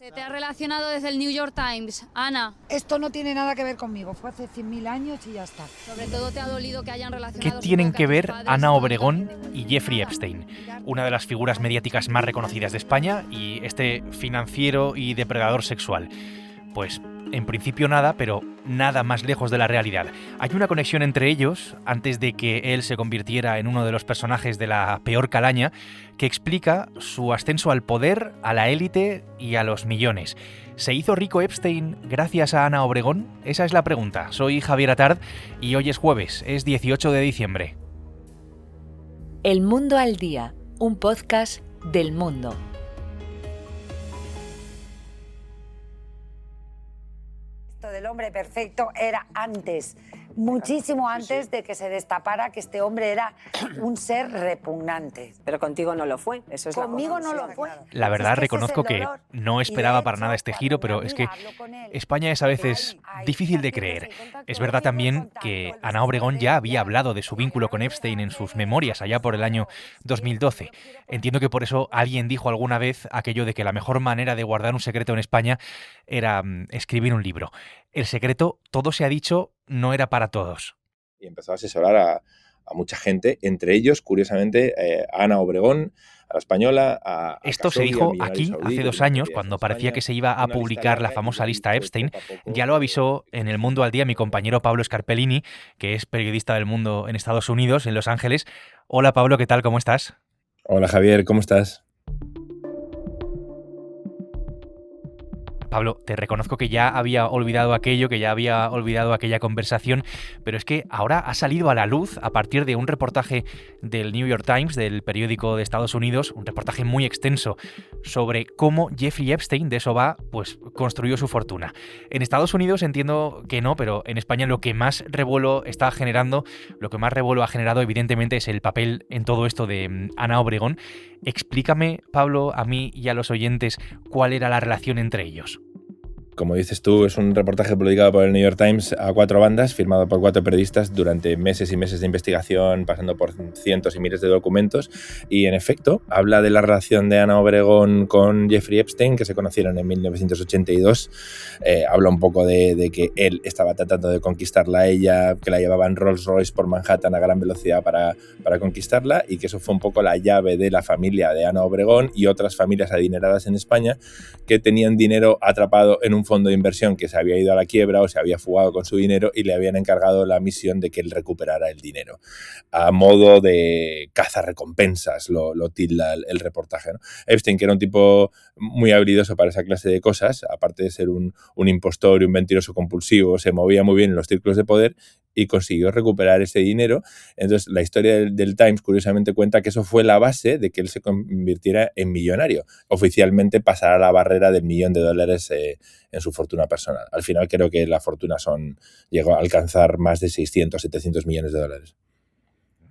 Se te ha relacionado desde el New York Times, Ana. Esto no tiene nada que ver conmigo, fue hace 100.000 años y ya está. Sobre todo te ha dolido que hayan relacionado... ¿Qué tienen que ver Ana Obregón y Jeffrey Epstein? Una de las figuras mediáticas más reconocidas de España y este financiero y depredador sexual. Pues en principio nada, pero nada más lejos de la realidad. Hay una conexión entre ellos, antes de que él se convirtiera en uno de los personajes de la peor calaña, que explica su ascenso al poder, a la élite y a los millones. ¿Se hizo rico Epstein gracias a Ana Obregón? Esa es la pregunta. Soy Javier Atard y hoy es jueves, es 18 de diciembre. El Mundo al Día, un podcast del Mundo. Del hombre perfecto era antes, muchísimo antes de que se destapara que este hombre era un ser repugnante. Pero contigo no lo fue, eso es Conmigo no lo fue. La verdad, reconozco que no esperaba para nada este giro, pero es que España es a veces difícil de creer. Es verdad también que Ana Obregón ya había hablado de su vínculo con Epstein en sus memorias allá por el año 2012. Entiendo que por eso alguien dijo alguna vez aquello de que la mejor manera de guardar un secreto en España era escribir un libro. El secreto, todo se ha dicho, no era para todos. Y empezó a asesorar a mucha gente, entre ellos, curiosamente, a Ana Obregón, a la española, a Esto Khashoggi, se dijo a Bin Ali aquí Saudí, hace 2 años, cuando parecía que se iba a publicar la famosa lista Epstein. Ya lo avisó en El Mundo al Día mi compañero Pablo Scarpellini, que es periodista del Mundo en Estados Unidos, en Los Ángeles. Hola Pablo, ¿qué tal? ¿Cómo estás? Hola Javier, ¿cómo estás? Pablo, te reconozco que ya había olvidado aquello, que ya había olvidado aquella conversación, pero es que ahora ha salido a la luz a partir de un reportaje del New York Times, del periódico de Estados Unidos, un reportaje muy extenso sobre cómo Jeffrey Epstein, de eso va, pues construyó su fortuna. En Estados Unidos entiendo que no, pero en España lo que más revuelo está generando, lo que más revuelo ha generado evidentemente es el papel en todo esto de Ana Obregón. Explícame, Pablo, a mí y a los oyentes, cuál era la relación entre ellos. Como dices tú, es un reportaje publicado por el New York Times a 4 bandas, firmado por 4 periodistas durante meses y meses de investigación, pasando por cientos y miles de documentos. Y, en efecto, habla de la relación de Ana Obregón con Jeffrey Epstein, que se conocieron en 1982. Habla un poco de que él estaba tratando de conquistarla a ella, que la llevaba en Rolls Royce por Manhattan a gran velocidad para conquistarla, y que eso fue un poco la llave de la familia de Ana Obregón y otras familias adineradas en España que tenían dinero atrapado en un fondo de inversión que se había ido a la quiebra o se había fugado con su dinero y le habían encargado la misión de que él recuperara el dinero. A modo de cazarrecompensas, lo tilda el reportaje, ¿no? Epstein, que era un tipo muy habilidoso para esa clase de cosas, aparte de ser un impostor y un mentiroso compulsivo, se movía muy bien en los círculos de poder y consiguió recuperar ese dinero. Entonces, la historia del Times, curiosamente, cuenta que eso fue la base de que él se convirtiera en millonario. Oficialmente pasará la barrera del $1.000.000 en su fortuna personal. Al final creo que la fortuna llegó a alcanzar más de 600, 700 millones de dólares.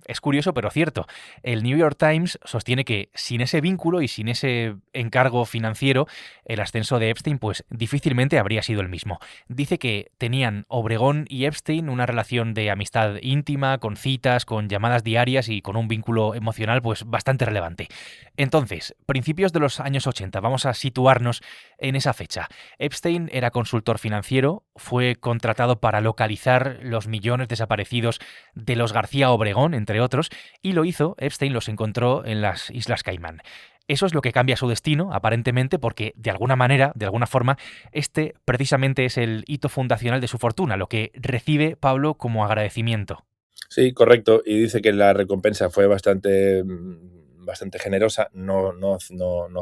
Es curioso, pero cierto. El New York Times sostiene que sin ese vínculo y sin ese encargo financiero, el ascenso de Epstein pues difícilmente habría sido el mismo. Dice que tenían Obregón y Epstein una relación de amistad íntima, con citas, con llamadas diarias y con un vínculo emocional pues bastante relevante. Entonces, principios de los años 80, vamos a situarnos en esa fecha. Epstein era consultor financiero, fue contratado para localizar los millones desaparecidos de los García Obregón, entre otros, y lo hizo, Epstein los encontró en las Islas Caimán. Eso es lo que cambia su destino, aparentemente, porque de alguna manera, de alguna forma, este precisamente es el hito fundacional de su fortuna, lo que recibe Pablo como agradecimiento. Sí, correcto, y dice que la recompensa fue bastante generosa, no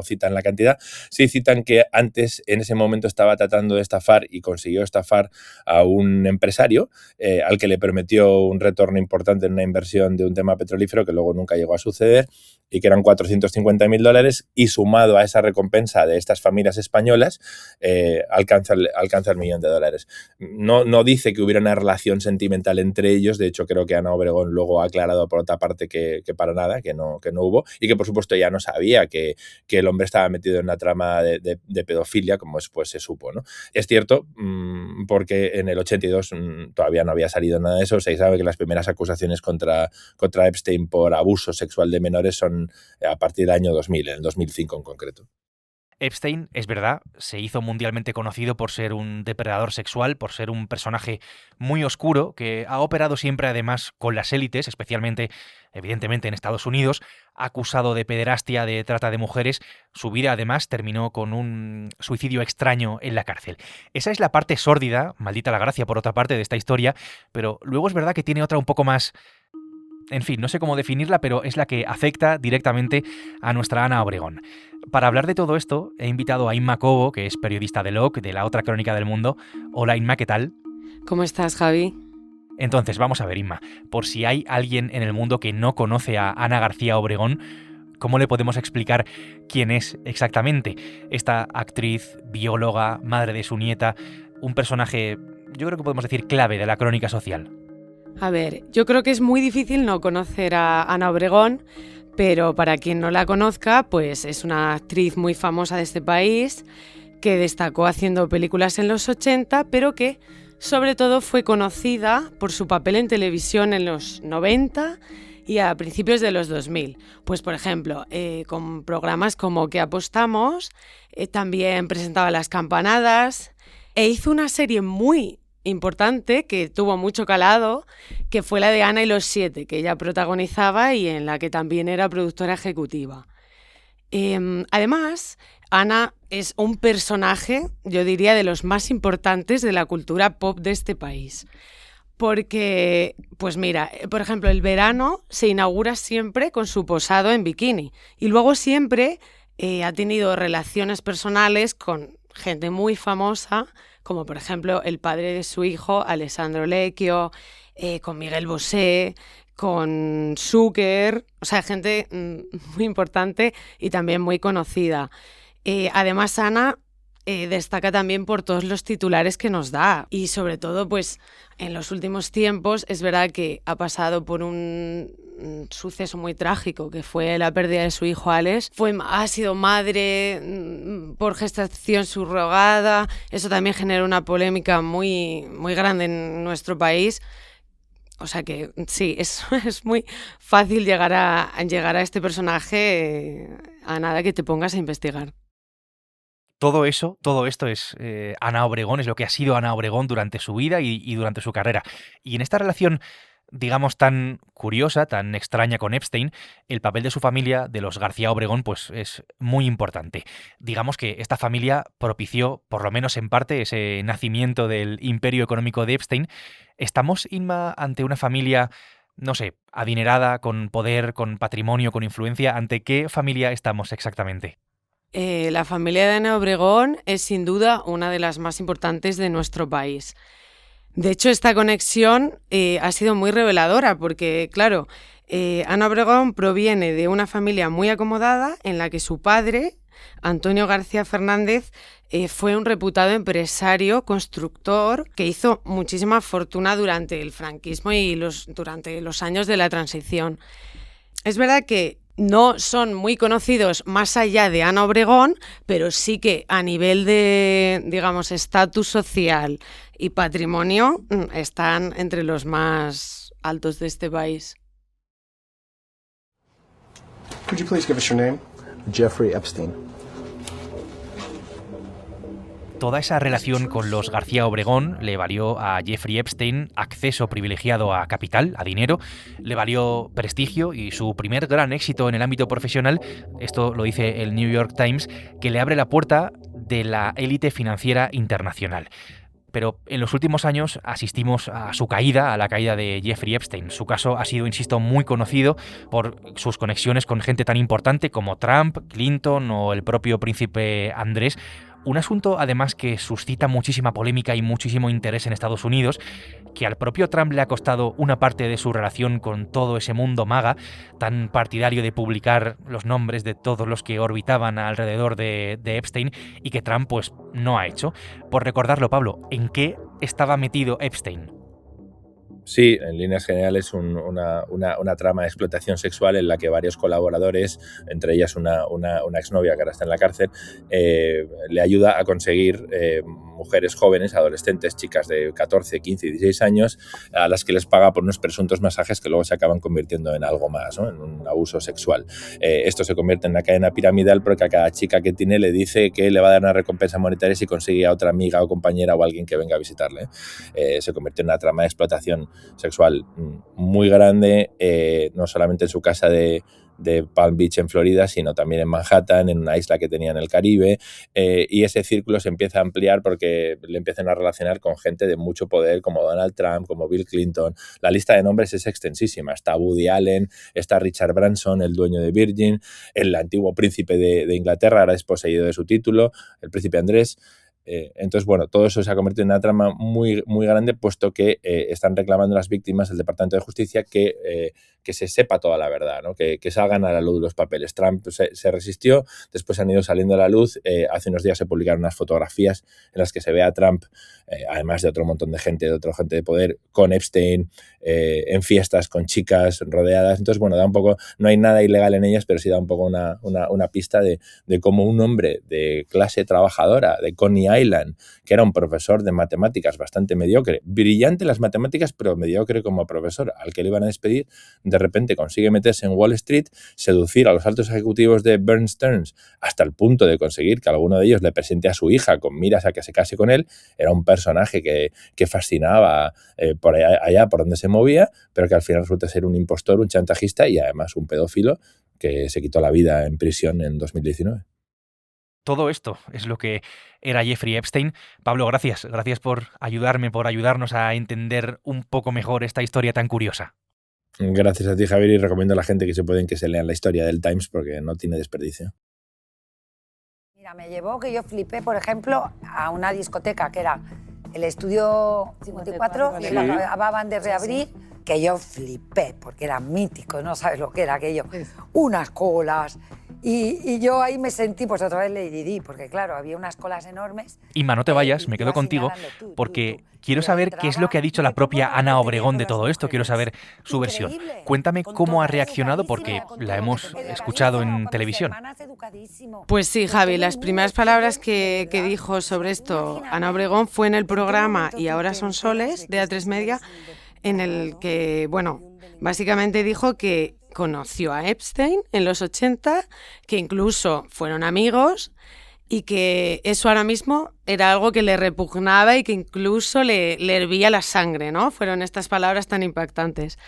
citan la cantidad, sí citan que antes, en ese momento, estaba tratando de estafar y consiguió estafar a un empresario al que le prometió un retorno importante en una inversión de un tema petrolífero que luego nunca llegó a suceder y que eran $450.000, y sumado a esa recompensa de estas familias españolas alcanza el $1.000.000. No dice que hubiera una relación sentimental entre ellos, de hecho creo que Ana Obregón luego ha aclarado por otra parte que para nada, que no hubo, y que por supuesto ya no sabía que el hombre estaba metido en una trama de pedofilia, como después se supo, ¿no? Es cierto, porque en el 82 todavía no había salido nada de eso. Se sabe que las primeras acusaciones contra Epstein por abuso sexual de menores son a partir del año 2000, en el 2005 en concreto. Epstein, es verdad, se hizo mundialmente conocido por ser un depredador sexual, por ser un personaje muy oscuro, que ha operado siempre además con las élites, especialmente, evidentemente, en Estados Unidos, acusado de pederastia, de trata de mujeres. Su vida además terminó con un suicidio extraño en la cárcel. Esa es la parte sórdida, maldita la gracia por otra parte de esta historia, pero luego es verdad que tiene otra un poco más... En fin, no sé cómo definirla, pero es la que afecta directamente a nuestra Ana Obregón. Para hablar de todo esto, he invitado a Inma Cobo, que es periodista de LOC, de La Otra Crónica del Mundo. Hola Inma, ¿qué tal? ¿Cómo estás, Javi? Entonces, vamos a ver, Inma, por si hay alguien en el mundo que no conoce a Ana García Obregón, ¿cómo le podemos explicar quién es exactamente esta actriz, bióloga, madre de su nieta, un personaje, yo creo que podemos decir clave de la crónica social? A ver, yo creo que es muy difícil no conocer a Ana Obregón, pero para quien no la conozca, pues es una actriz muy famosa de este país que destacó haciendo películas en los 80, pero que sobre todo fue conocida por su papel en televisión en los 90 y a principios de los 2000. Pues, por ejemplo, con programas como ¿Qué apostamos?, también presentaba Las Campanadas e hizo una serie muy importante que tuvo mucho calado, que fue la de Ana y los 7, que ella protagonizaba y en la que también era productora ejecutiva. Además, Ana es un personaje, yo diría, de los más importantes de la cultura pop de este país. Porque, pues mira, por ejemplo, el verano se inaugura siempre con su posado en bikini y luego siempre ha tenido relaciones personales con gente muy famosa, como por ejemplo el padre de su hijo, Alessandro Lecchio, con Miguel Bosé, con Zucker, o sea, gente muy importante y también muy conocida. Además, Ana destaca también por todos los titulares que nos da y sobre todo, pues, en los últimos tiempos es verdad que ha pasado por un suceso muy trágico que fue la pérdida de su hijo Alex. Ha sido madre por gestación subrogada. Eso también generó una polémica muy, muy grande en nuestro país. O sea que sí, es muy fácil llegar a este personaje a nada que te pongas a investigar. Todo esto es Ana Obregón, es lo que ha sido Ana Obregón durante su vida y durante su carrera. Y en esta relación, digamos, tan curiosa, tan extraña con Epstein, el papel de su familia, de los García Obregón, pues es muy importante. Digamos que esta familia propició, por lo menos en parte, ese nacimiento del imperio económico de Epstein. ¿Estamos, Inma, ante una familia, no sé, adinerada, con poder, con patrimonio, con influencia? ¿Ante qué familia estamos exactamente? La familia de Ana Obregón es sin duda una de las más importantes de nuestro país. De hecho, esta conexión ha sido muy reveladora porque, claro, Ana Obregón proviene de una familia muy acomodada en la que su padre, Antonio García Fernández, fue un reputado empresario, constructor, que hizo muchísima fortuna durante el franquismo y durante los años de la transición. Es verdad que no son muy conocidos más allá de Ana Obregón, pero sí que a nivel de, digamos, estatus social y patrimonio están entre los más altos de este país. Could you please give us your name? Jeffrey Epstein. Toda esa relación con los García Obregón le valió a Jeffrey Epstein acceso privilegiado a capital, a dinero, le valió prestigio y su primer gran éxito en el ámbito profesional, esto lo dice el New York Times, que le abre la puerta de la élite financiera internacional. Pero en los últimos años asistimos a su caída, a la caída de Jeffrey Epstein. Su caso ha sido, insisto, muy conocido por sus conexiones con gente tan importante como Trump, Clinton o el propio príncipe Andrés. Un asunto, además, que suscita muchísima polémica y muchísimo interés en Estados Unidos, que al propio Trump le ha costado una parte de su relación con todo ese mundo MAGA, tan partidario de publicar los nombres de todos los que orbitaban alrededor de Epstein, y que Trump, pues, no ha hecho. Por recordarlo, Pablo, ¿en qué estaba metido Epstein? Sí, en líneas generales una trama de explotación sexual en la que varios colaboradores, entre ellas una exnovia que ahora está en la cárcel, le ayuda a conseguir mujeres jóvenes, adolescentes, chicas de 14, 15, 16 años, a las que les paga por unos presuntos masajes que luego se acaban convirtiendo en algo más, ¿no? En un abuso sexual. Esto se convierte en una cadena piramidal porque a cada chica que tiene le dice que le va a dar una recompensa monetaria si consigue a otra amiga o compañera o alguien que venga a visitarle. Se convierte en una trama de explotación sexual muy grande, no solamente en su casa de Palm Beach en Florida, sino también en Manhattan, en una isla que tenía en el Caribe, y ese círculo se empieza a ampliar porque le empiezan a relacionar con gente de mucho poder como Donald Trump, como Bill Clinton. La lista de nombres es extensísima. Está Woody Allen, está Richard Branson, el dueño de Virgin, el antiguo príncipe de Inglaterra, ahora desposeído de su título, el príncipe Andrés. Entonces, bueno, todo eso se ha convertido en una trama muy, muy grande, puesto que están reclamando las víctimas del Departamento de Justicia que se sepa toda la verdad, ¿no? Que salgan a la luz los papeles. Trump se resistió, después han ido saliendo a la luz. Hace unos días se publicaron unas fotografías en las que se ve a Trump, además de otro montón de gente, de otra gente de poder, con Epstein, en fiestas, con chicas rodeadas. Entonces, bueno, da un poco, no hay nada ilegal en ellas, pero sí da un poco una pista de cómo un hombre de clase trabajadora, de Coney Island, que era un profesor de matemáticas bastante mediocre, brillante en las matemáticas, pero mediocre como profesor, al que le iban a despedir, de repente consigue meterse en Wall Street, seducir a los altos ejecutivos de Bear Stearns hasta el punto de conseguir que alguno de ellos le presente a su hija con miras a que se case con él. Era un personaje que fascinaba por allá por donde se movía, pero que al final resulta ser un impostor, un chantajista y además un pedófilo que se quitó la vida en prisión en 2019. Todo esto es lo que era Jeffrey Epstein. Pablo, gracias. Gracias por ayudarme, por ayudarnos a entender un poco mejor esta historia tan curiosa. Gracias a ti, Javier, y recomiendo a la gente que se lean la historia del Times porque no tiene desperdicio. Mira, me llevó que yo flipé, por ejemplo, a una discoteca que era el Estudio 54, que la acababan de reabrir, que yo flipé porque era mítico, no sabes lo que era aquello. Unas colas. Y yo ahí me sentí, pues otra vez Lady Di, porque claro, había unas colas enormes. Inma, no te vayas, me quedo contigo, porque quiero saber qué es lo que ha dicho la propia Ana Obregón de todo esto, quiero saber su versión. Cuéntame cómo ha reaccionado, porque la hemos escuchado en televisión. Pues sí, Javi, las primeras palabras que dijo sobre esto Ana Obregón fue en el programa Y ahora son soles, de A3 Media, en el que, bueno, básicamente dijo que conoció a Epstein en los 80, que incluso fueron amigos y que eso ahora mismo era algo que le repugnaba y que incluso le hervía la sangre, ¿no? Fueron estas palabras tan impactantes.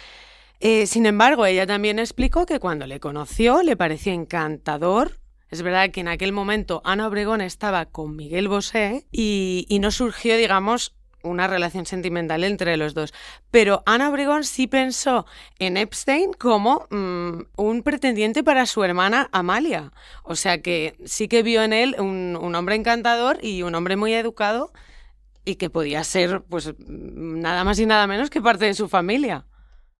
Sin embargo, ella también explicó que cuando le conoció le pareció encantador. Es verdad que en aquel momento Ana Obregón estaba con Miguel Bosé y no surgió, digamos, una relación sentimental entre los dos. Pero Ana Obregón sí pensó en Epstein como un pretendiente para su hermana Amalia. O sea que sí que vio en él un hombre encantador y un hombre muy educado y que podía ser, pues, nada más y nada menos que parte de su familia.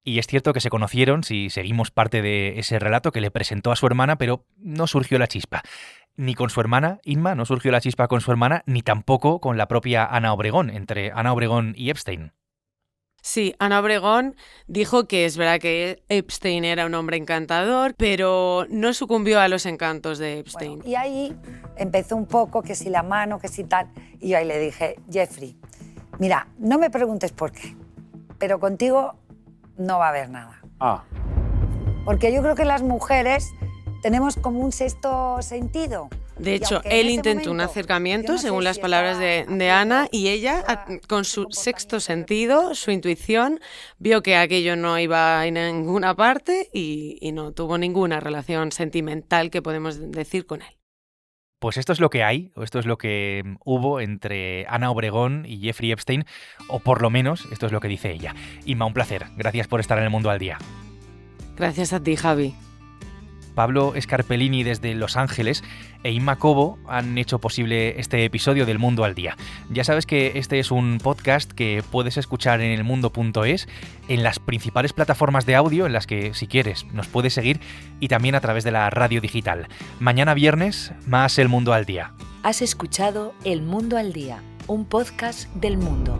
Y es cierto que se conocieron, si seguimos parte de ese relato, que le presentó a su hermana, pero no surgió la chispa. Ni con su hermana, Inma, no surgió la chispa con su hermana, ni tampoco con la propia Ana Obregón, entre Ana Obregón y Epstein. Sí, Ana Obregón dijo que es verdad que Epstein era un hombre encantador, pero no sucumbió a los encantos de Epstein. Bueno, y ahí empezó un poco, que si la mano, que si tal, y yo ahí le dije, Jeffrey, mira, no me preguntes por qué, pero contigo no va a haber nada. Porque yo creo que las mujeres tenemos como un sexto sentido. De hecho, él intentó un acercamiento, según las palabras de Ana, y ella, con su sexto sentido, su intuición, vio que aquello no iba a ninguna parte y no tuvo ninguna relación sentimental que podemos decir con él. Pues esto es lo que hay, o esto es lo que hubo entre Ana Obregón y Jeffrey Epstein, o por lo menos esto es lo que dice ella. Inma, un placer. Gracias por estar en El Mundo al Día. Gracias a ti, Javi. Pablo Scarpellini desde Los Ángeles e Inma Cobo han hecho posible este episodio del Mundo al Día. Ya sabes que este es un podcast que puedes escuchar en elmundo.es, en las principales plataformas de audio en las que, si quieres, nos puedes seguir, y también a través de la radio digital. Mañana viernes, más El Mundo al Día. Has escuchado El Mundo al Día, un podcast del Mundo.